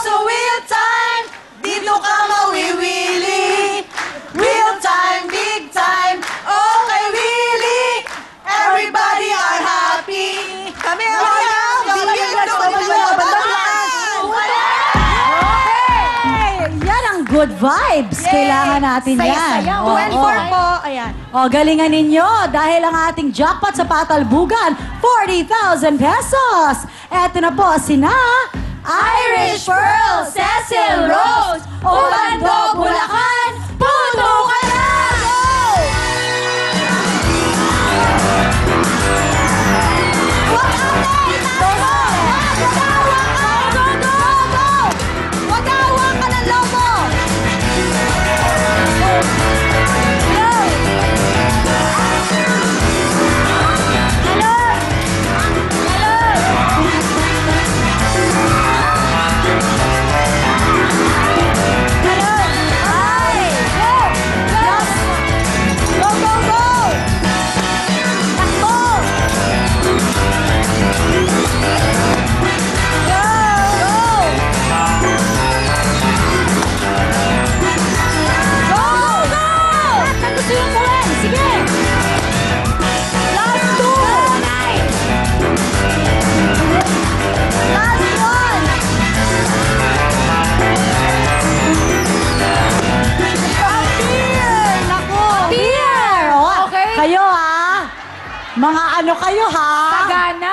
So real time, dito ka mawiwili. Real time, big time, okay really. Everybody are happy. Kami ang mga Yan ang good vibes. Kailangan natin yan. Oo. 24 po, ayan. O, galingan ninyo dahil ang ating jackpot sa Patalbugan, 40,000 pesos. Eto na po, sina Irish Pearl, Cecil Rose, Orlando, Bulacan, puto ka na! Wagawa ka ng lobo! Kayo ha? Mga ano kayo ha? Sagana.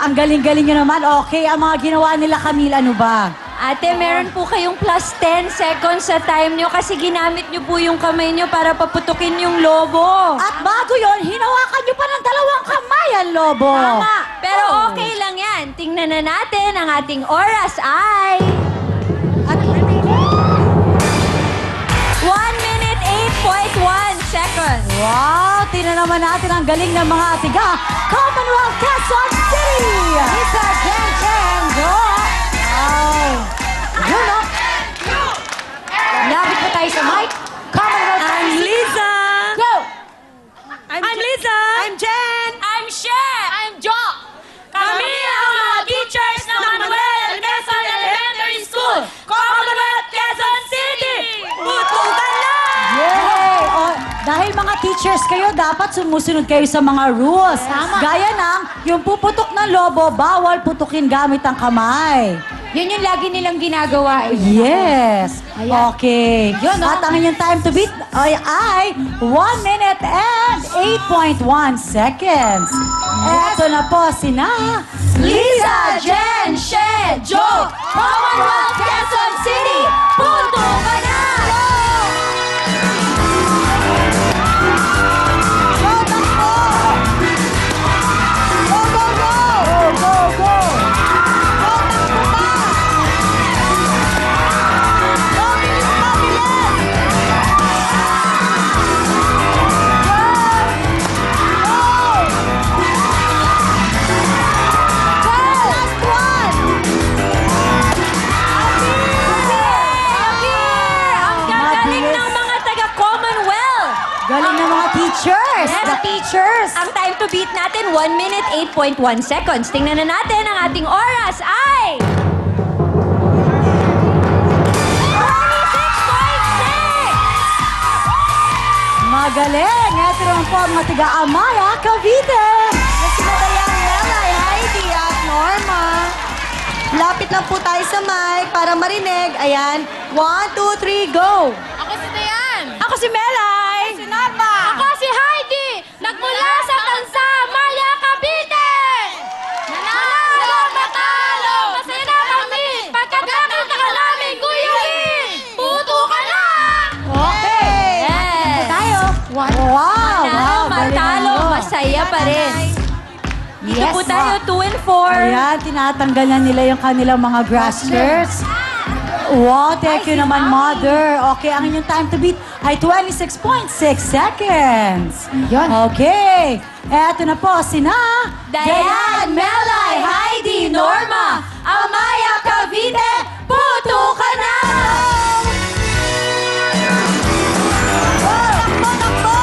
Ang galing-galing nyo naman. Okay, ang mga ginawa nila Camille, ano ba? Ate, meron po kayong plus 10 seconds sa time nyo kasi ginamit nyo po yung kamay nyo para paputukin yung lobo. At bago yon, hinawakan nyo pa ng dalawang kamay ang lobo. Tama. Pero okay lang yan. Tingnan na natin ang ating oras ay... 1 minute 8.1 seconds. Wow, tingnan naman natin ang galing ng mga tiga Commonwealth Quezon City. Lisa Jen, go! Wow. Yun o. Lapit pa tayo sa mic. Commonwealth. I'm Lisa. Go! I'm Lisa. I'm Jen. I'm Cher. I'm Jo. Kami ang mga teachers ng Manuel Quezon Elementary School, Commonwealth Quezon City. Putukan na! Yay! O, dahil mga teachers kayo, dapat sumusunod kayo sa mga rules. Gaya ng, yung puputok ng lobo, bawal putukin gamit ang kamay. Yun yung lagi nilang ginagawa. Yes. Ayan. Okay. Yun, At ang inyong time to beat ay 1 minute and 8.1 seconds. Eto na po sina Lisa, Jen, She, Jo, Commonwealth Quezon City, punto ka na! Galing ng mga teachers. Yes, teachers. Ang time to beat natin, 1 minute 8.1 seconds. Tingnan na natin ang ating oras ay... 46.6! Magaling. Ito naman po ang mga tiga-Amaya, Cavite. Nasimadayang Melay, Heidi at Norma. Lapit lang po tayo sa mic para marinig. Ayan. 1, 2, 3, go! Ako si Dayan. Ako si Melay. Si Norma. Ako si Heidi. Nagmula sa Tansa, Maya, Cavite. Nanalo, matalo. Masaya na kami. Pagkakakita ka namin, Kuya Win. Puto ka na. Okay. Yes. Tayo. Wow. Manalo, galing matalo. ninyo. Masaya pa rin. Dito Yes, po tayo, ma. 2 and 4. Ayan, tinatanggal na nila yung kanilang mga grass skirts. Wow, thank you naman, Mother. Okay, ang inyong time to beat ay 26.6 seconds. Yun. Okay. Eto na po, sina Dayan, Melay, Heidi, Norma, Amaya, Cavite, puto ka na! Go, go, go!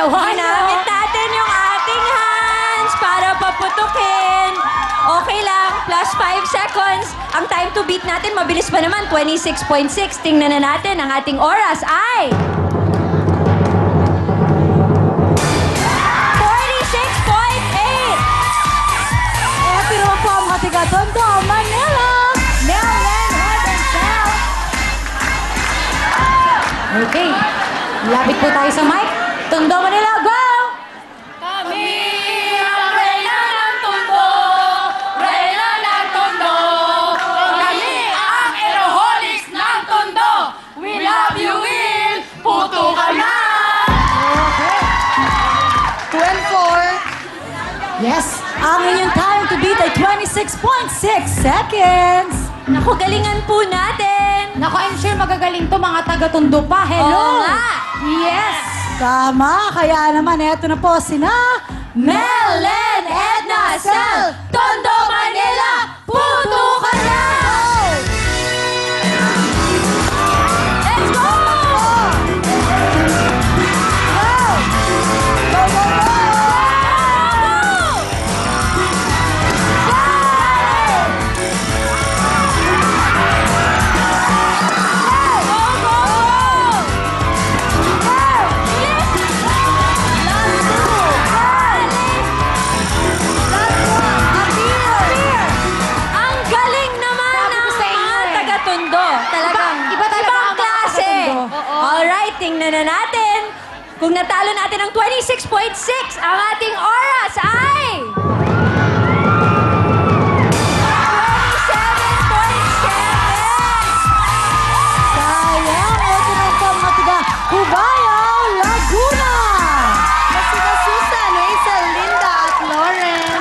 dalawa, Ginamit natin yung ating hands para paputukin. Okay lang, plus 5 seconds. Ang time to beat natin, mabilis pa naman, 26.6. Tingnan na natin, ang ating oras ay... 46.8. Eto naman po ang mga tiga-Tondo, Manila. Melvin Heavenshell. Okay. Lapit po tayo sa mic. Tondo, Manila, go! Kami ang reyna ng Tondo, reyna ng Tondo. Kami ang eroholics ng Tondo. We love you, Will. Puto ka na. Okay. 2 and 4. Yes, ang inyong time to beat ay 26.6 seconds. Naku, galingan po natin. Naku, I'm sure magagaling to mga taga-Tondo pa. Hello! Oo nga. Yes! Tama, kaya naman eto na po sina Melen, Edna, Sel, Tondo, Manila, puto ka na! Let's go! Go, go, go! Ang galing naman ng mga taga-Tondo. Talagang Iba talaga ibang ang mga klase. taga-Tondo. Alright, tingnan na natin. Kung natalo natin ang 26.6, ang ating oras ay... 27.7. Sayang, eto na po ang mga tiga Cubao, Laguna. Sina Susan, Hazel, Linda at Lauren.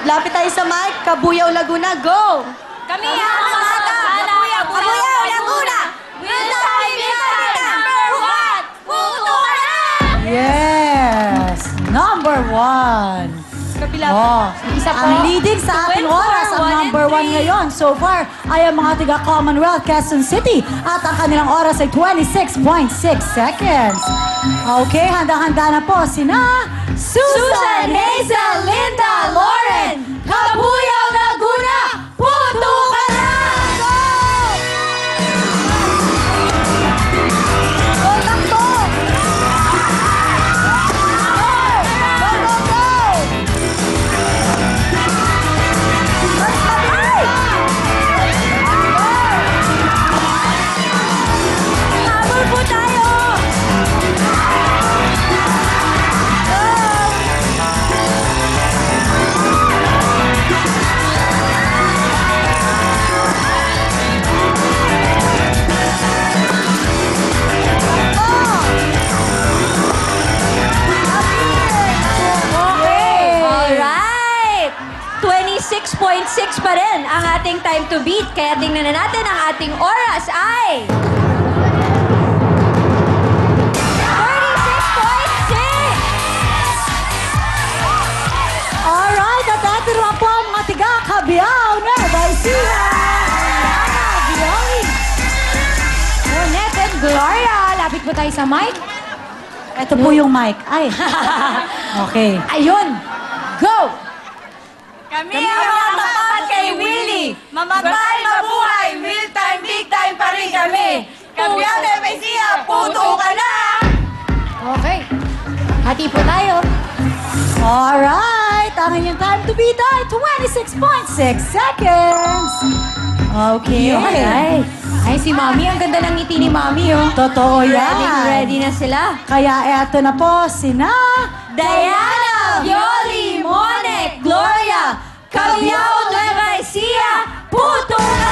Lapit tayo sa mic. Kabuyaw Laguna, go! Kami ang mga Kabuyaw, Laguna. Will tayo number 1. Puto ka na! Yes! Number 1. Oh, ang leading sa ating 2 and 4, oras, ang 1 and number 1 3. ngayon so far ay ang mga tiga Commonwealth, Quezon City at ang kanilang oras ay 26.6 seconds. Okay, handa-handa na po sina Susan, Hazel, Linda, Lauren, Kabuyaw, Laguna, puto ka na! Go! Go, takbo! Go, go, go! Habol po tayo! Alright! 26.6 pa rin ang ating time to beat. Kaya tingnan na natin ang ating oras ay... 36.6! Alright, at atin naman po ang mga tiga Cabiao, Nueva Ecija, Bioli, Monet and Gloria. Lapit po tayo sa mic. Ito po yung mic. Ay. Okay. Ayun. Go! Kami ang mga tapat kay Willie. Mamatay, mabuhay, real time, big time pa rin kami. Kabuyaw na Mesia, puto ka na! Okay. Hati po tayo. Alright. Ang inyong time to beat ay 26.6 seconds. Okay. Alright. Ay, si Mami, ang ganda ng ngiti ni Mami, oh. Totoo yan. Ready na sila. Kaya eto na po sina Diana, Violi, Monek, Gloria, Cabiao, Nueva Ecija, puto na